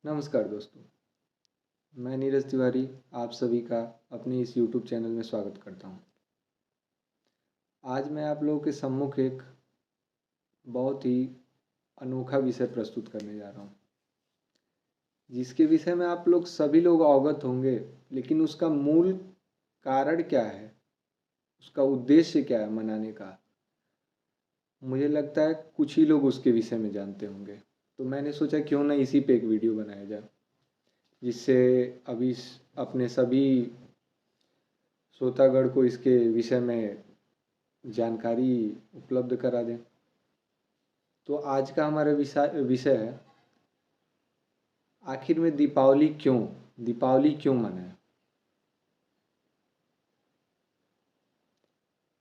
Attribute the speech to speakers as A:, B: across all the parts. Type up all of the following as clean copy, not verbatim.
A: नमस्कार दोस्तों, मैं नीरज तिवारी आप सभी का अपने इस YouTube चैनल में स्वागत करता हूं। आज मैं आप लोगों के सम्मुख एक बहुत ही अनोखा विषय प्रस्तुत करने जा रहा हूं, जिसके विषय में आप लोग सभी लोग अवगत होंगे, लेकिन उसका मूल कारण क्या है, उसका उद्देश्य क्या है मनाने का, मुझे लगता है कुछ ही लोग उसके विषय में जानते होंगे। तो मैंने सोचा क्यों ना इसी पे एक वीडियो बनाया जाए, जिससे अभी अपने सभी श्रोतागण को इसके विषय में जानकारी उपलब्ध करा दें। तो आज का हमारा विषय है, आखिर में दीपावली क्यों मनाएं।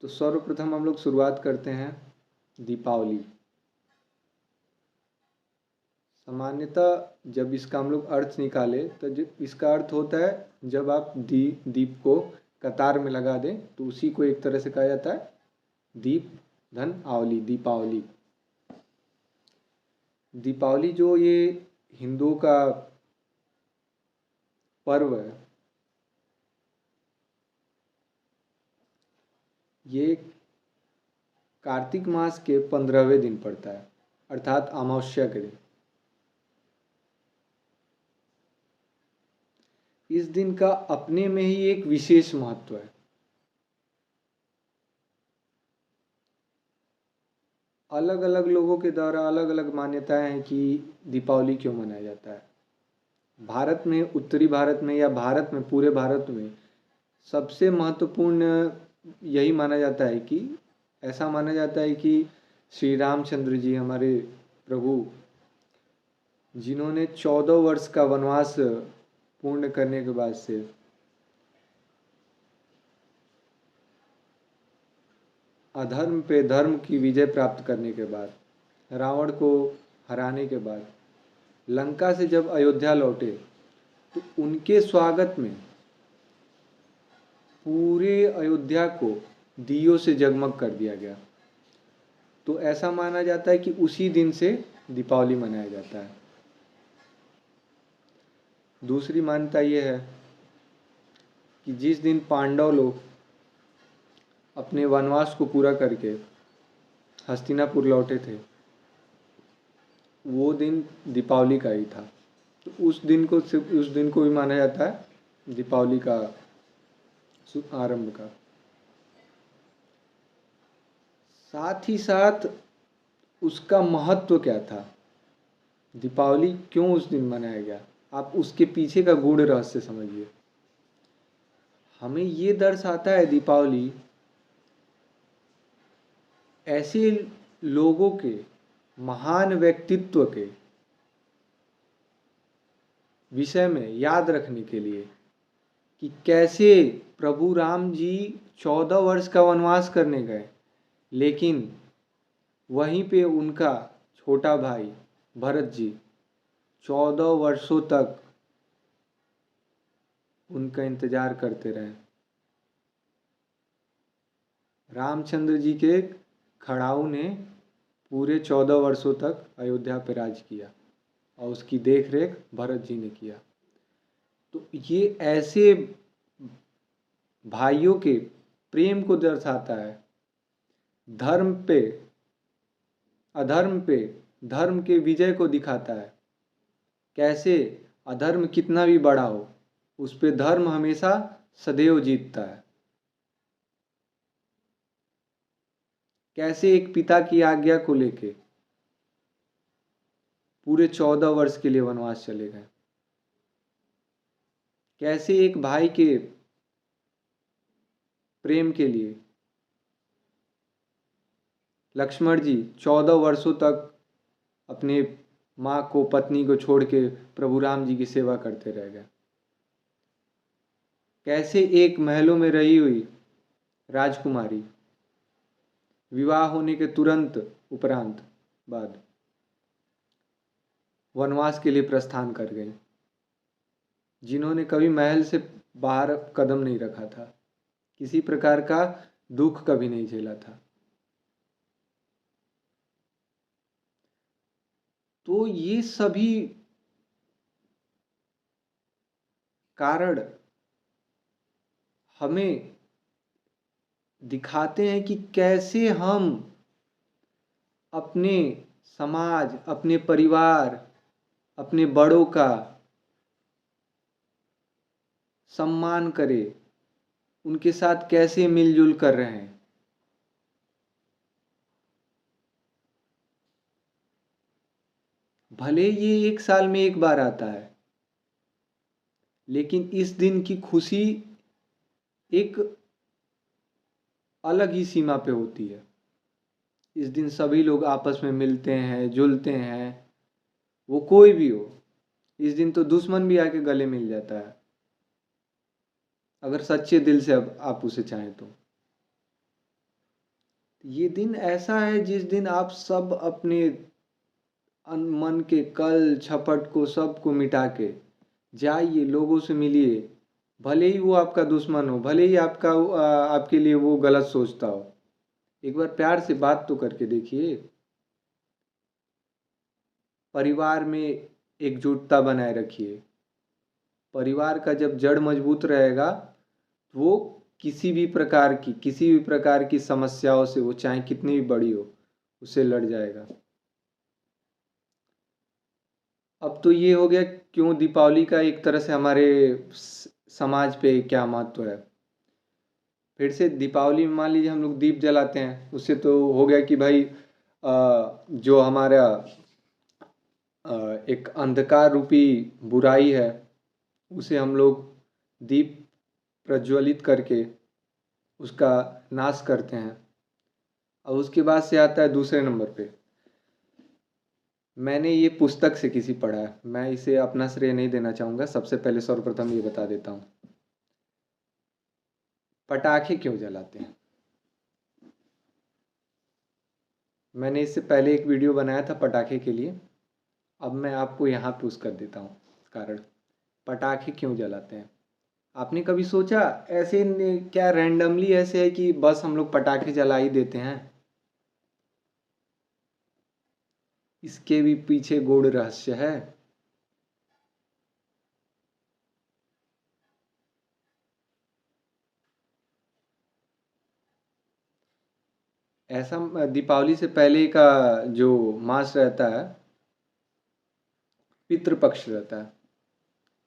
A: तो सर्वप्रथम हम लोग शुरुआत करते हैं दीपावली। सामान्यतः जब इसका हम लोग अर्थ निकालें तो इसका अर्थ होता है, जब आप दीप को कतार में लगा दें तो उसी को एक तरह से कहा जाता है दीप धन आवली, दीपावली। दीपावली जो ये हिंदुओं का पर्व है, ये कार्तिक मास के 15वें दिन पड़ता है, अर्थात अमावस्या के दिन। इस दिन का अपने में ही एक विशेष महत्व है। अलग अलग लोगों के द्वारा अलग अलग मान्यताएं हैं कि दीपावली क्यों मनाया जाता है। भारत में, उत्तरी भारत में या भारत में, पूरे भारत में सबसे महत्वपूर्ण यही माना जाता है कि ऐसा माना जाता है कि श्री रामचंद्र जी, हमारे प्रभु, जिन्होंने 14 वर्ष का वनवास पूर्ण करने के बाद से अधर्म पे धर्म की विजय प्राप्त करने के बाद, रावण को हराने के बाद लंका से जब अयोध्या लौटे, तो उनके स्वागत में पूरे अयोध्या को दियों से जगमग कर दिया गया। तो ऐसा माना जाता है कि उसी दिन से दीपावली मनाया जाता है। दूसरी मान्यता यह है कि जिस दिन पांडव लोग अपने वनवास को पूरा करके हस्तिनापुर लौटे थे, वो दिन दीपावली का ही था। तो उस दिन को भी माना जाता है दीपावली का आरंभ का। साथ ही साथ उसका महत्व क्या था, दीपावली क्यों उस दिन मनाया गया, आप उसके पीछे का गूढ़ रहस्य समझिए। हमें ये दर्शाता है दीपावली ऐसे लोगों के, महान व्यक्तित्व के विषय में याद रखने के लिए कि कैसे प्रभु राम जी 14 वर्ष का वनवास करने गए, लेकिन वहीं पे उनका छोटा भाई भरत जी 14 वर्षों तक उनका इंतजार करते रहे। रामचंद्र जी के खड़ाऊ ने पूरे 14 वर्षों तक अयोध्या पर राज किया और उसकी देखरेख भरत जी ने किया। तो ये ऐसे भाइयों के प्रेम को दर्शाता है। धर्म पे अधर्म पे धर्म के विजय को दिखाता है। कैसे अधर्म कितना भी बड़ा हो, उस पे धर्म हमेशा सदैव जीतता है। कैसे एक पिता की आज्ञा को लेके पूरे 14 वर्ष के लिए वनवास चले गए। कैसे एक भाई के प्रेम के लिए लक्ष्मण जी 14 वर्षों तक अपने माँ को, पत्नी को छोड़ के प्रभु राम जी की सेवा करते रह गए। कैसे एक महलों में रही हुई राजकुमारी विवाह होने के तुरंत उपरांत बाद वनवास के लिए प्रस्थान कर गई, जिन्होंने कभी महल से बाहर कदम नहीं रखा था, किसी प्रकार का दुख कभी नहीं झेला था। तो ये सभी कारण हमें दिखाते हैं कि कैसे हम अपने समाज, अपने परिवार, अपने बड़ों का सम्मान करें, उनके साथ कैसे मिलजुल कर रहे हैं। भले ये 1 साल में एक बार आता है, लेकिन इस दिन की खुशी एक अलग ही सीमा पे होती है। इस दिन सभी लोग आपस में मिलते हैं, जुलते हैं, वो कोई भी हो। इस दिन तो दुश्मन भी आके गले मिल जाता है, अगर सच्चे दिल से अब आप उसे चाहें तो। ये दिन ऐसा है जिस दिन आप सब अपने मन के कल छपट को सबको मिटा के जाइए, लोगों से मिलिए। भले ही वो आपका दुश्मन हो, भले ही आपके लिए वो गलत सोचता हो, एक बार प्यार से बात तो करके देखिए। परिवार में एकजुटता बनाए रखिए। परिवार का जब जड़ मजबूत रहेगा, वो किसी भी प्रकार की समस्याओं से, वो चाहे कितनी भी बड़ी हो, उससे लड़ जाएगा। अब तो ये हो गया क्यों दीपावली का एक तरह से हमारे समाज पे क्या महत्व है। फिर से दीपावली में मान लीजिए हम लोग दीप जलाते हैं, उससे तो हो गया कि भाई जो हमारा एक अंधकार रूपी बुराई है, उसे हम लोग दीप प्रज्वलित करके उसका नाश करते हैं। और उसके बाद से आता है दूसरे नंबर पे, मैंने ये पुस्तक से किसी पढ़ा है, मैं इसे अपना श्रेय नहीं देना चाहूँगा, सबसे पहले सर्वप्रथम ये बता देता हूँ। पटाखे क्यों जलाते हैं? मैंने इससे पहले एक वीडियो बनाया था पटाखे के लिए, अब मैं आपको यहाँ पे कर देता हूँ कारण। पटाखे क्यों जलाते हैं? आपने कभी सोचा ऐसे क्या रैंडमली ऐसे है कि बस हम लोग पटाखे जला ही देते हैं? इसके भी पीछे गूढ़ रहस्य है। ऐसा दीपावली से पहले का जो मास रहता है, पितृपक्ष रहता है,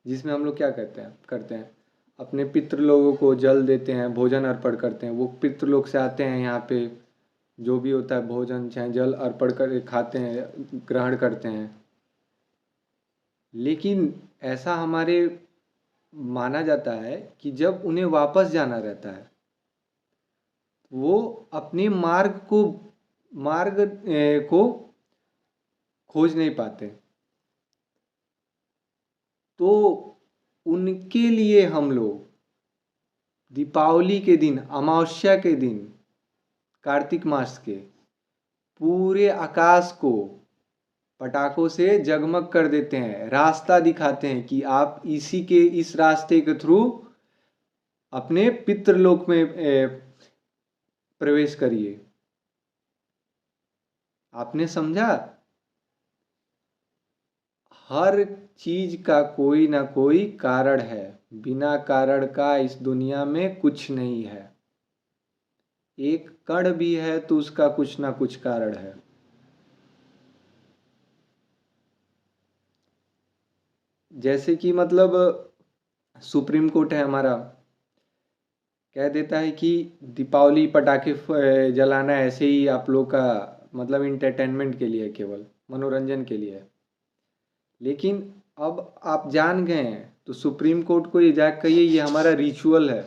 A: जिसमें हम लोग क्या करते हैं अपने पितृ लोगों को जल देते हैं, भोजन अर्पण करते हैं। वो पितृ लोग से आते हैं यहाँ पे, जो भी होता है भोजन चाहे जल अर्पण कर खाते हैं, ग्रहण करते हैं। लेकिन ऐसा हमारे माना जाता है कि जब उन्हें वापस जाना रहता है, वो अपने मार्ग को खोज नहीं पाते, तो उनके लिए हम लोग दीपावली के दिन, अमावस्या के दिन, कार्तिक मास के पूरे आकाश को पटाखों से जगमग कर देते हैं, रास्ता दिखाते हैं कि आप इस रास्ते के थ्रू अपने पितृलोक में प्रवेश करिए। आपने समझा? हर चीज का कोई ना कोई कारण है, बिना कारण का इस दुनिया में कुछ नहीं है। एक कण भी है तो उसका कुछ ना कुछ कारण है। जैसे कि मतलब सुप्रीम कोर्ट है हमारा, कह देता है कि दीपावली पटाखे जलाना ऐसे ही आप लोग का मतलब इंटरटेनमेंट के लिए, केवल मनोरंजन के लिए है। लेकिन अब आप जान गए हैं तो सुप्रीम कोर्ट को ये जाकर कहिए ये हमारा रिचुअल है।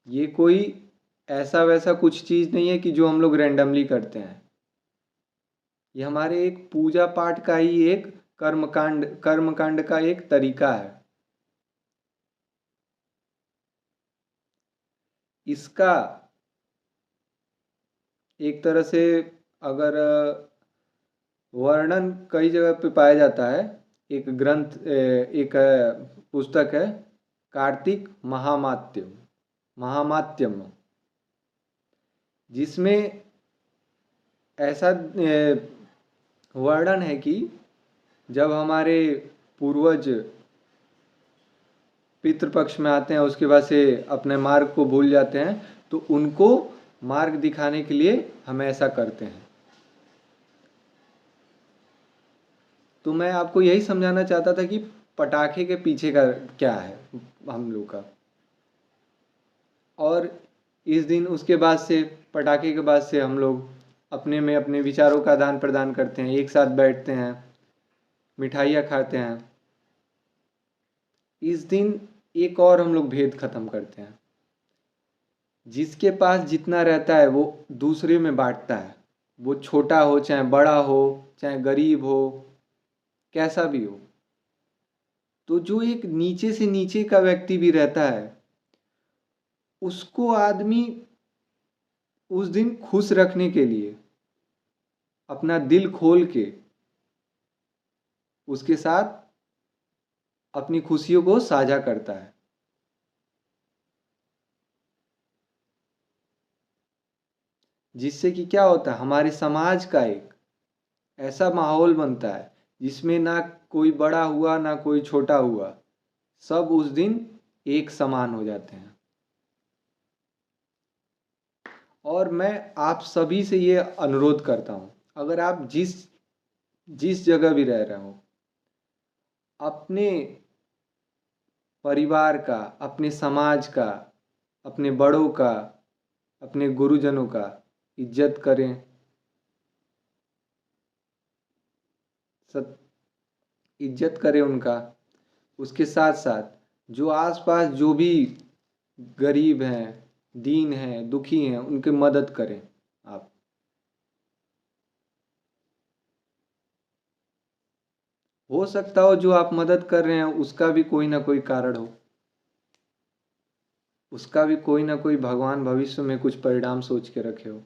A: ये कोई ऐसा वैसा कुछ चीज़ नहीं है कि जो हम लोग रैंडमली करते हैं। ये हमारे एक पूजा पाठ का ही एक कर्मकांड का एक तरीका है। इसका एक तरह से अगर वर्णन कई जगह पे पाया जाता है, एक ग्रंथ एक पुस्तक है, कार्तिक महामात्यम, जिसमें ऐसा वर्णन है कि जब हमारे पूर्वज पितृपक्ष में आते हैं, उसके बाद से अपने मार्ग को भूल जाते हैं, तो उनको मार्ग दिखाने के लिए हम ऐसा करते हैं। तो मैं आपको यही समझाना चाहता था कि पटाखे के पीछे का क्या है हम लोग का। और इस दिन उसके बाद से, पटाखे के बाद से हम लोग अपने में अपने विचारों का आदान प्रदान करते हैं, एक साथ बैठते हैं, मिठाइयाँ खाते हैं। इस दिन एक और हम लोग भेद खत्म करते हैं। जिसके पास जितना रहता है वो दूसरे में बांटता है, वो छोटा हो चाहे बड़ा हो, चाहे गरीब हो, कैसा भी हो। तो जो एक नीचे से नीचे का व्यक्ति भी रहता है, उसको आदमी उस दिन खुश रखने के लिए अपना दिल खोल के उसके साथ अपनी खुशियों को साझा करता है। जिससे कि क्या होता है, हमारे समाज का एक ऐसा माहौल बनता है जिसमें ना कोई बड़ा हुआ ना कोई छोटा हुआ, सब उस दिन एक समान हो जाते हैं। और मैं आप सभी से ये अनुरोध करता हूँ, अगर आप जिस जिस जगह भी रह रहे हो, अपने परिवार का, अपने समाज का, अपने बड़ों का, अपने गुरुजनों का इज्जत करें, इज्जत करें उनका। उसके साथ साथ जो आसपास जो भी गरीब हैं, दीन हैं, दुखी हैं, उनकी मदद करें आप। हो सकता हो जो आप मदद कर रहे हैं उसका भी कोई ना कोई कारण हो, उसका भी कोई ना कोई भगवान भविष्य में कुछ परिणाम सोच के रखे हो।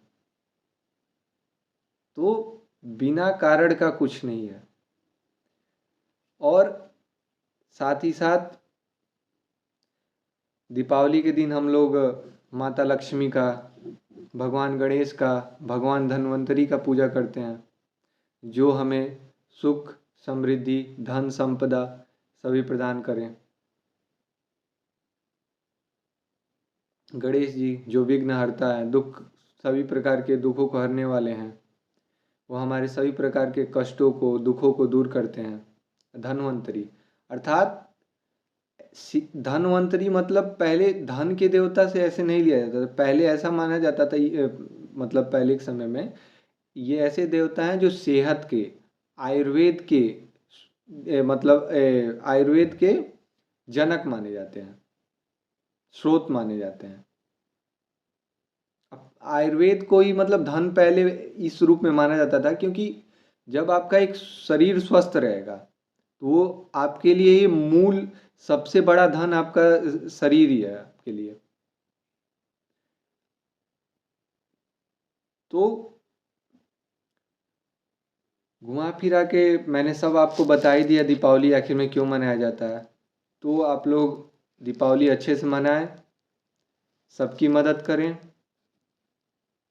A: तो बिना कारण का कुछ नहीं है। और साथ ही साथ दीपावली के दिन हम लोग माता लक्ष्मी का, भगवान गणेश का, भगवान धन्वंतरी का पूजा करते हैं, जो हमें सुख, समृद्धि, धन संपदा सभी प्रदान करें। गणेश जी जो विघ्न हरता है, दुख, सभी प्रकार के दुखों को हरने वाले हैं, वो हमारे सभी प्रकार के कष्टों को, दुखों को दूर करते हैं। धन्वंतरी अर्थात धन्वंतरी मतलब पहले धन के देवता से ऐसे नहीं लिया जाता था, पहले ऐसा माना जाता था, मतलब पहले के समय में ये ऐसे देवता हैं जो सेहत के, आयुर्वेद के, मतलब आयुर्वेद के जनक माने जाते हैं, स्रोत माने जाते हैं। आयुर्वेद को ही मतलब धन पहले इस रूप में माना जाता था, क्योंकि जब आपका एक शरीर स्वस्थ रहेगा तो वो आपके लिए ही मूल सबसे बड़ा धन आपका शरीर ही है आपके लिए। तो घुमा फिरा के मैंने सब आपको बता ही दिया दीपावली आखिर में क्यों मनाया जाता है। तो आप लोग दीपावली अच्छे से मनाएं, सबकी मदद करें,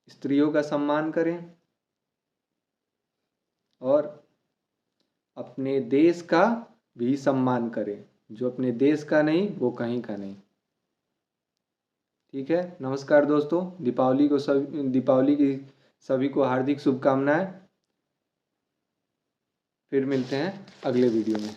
A: स्त्रियों का सम्मान करें, और अपने देश का भी सम्मान करें। जो अपने देश का नहीं वो कहीं का नहीं। ठीक है, नमस्कार दोस्तों। दीपावली की सभी को हार्दिक शुभकामनाएं। फिर मिलते हैं अगले वीडियो में।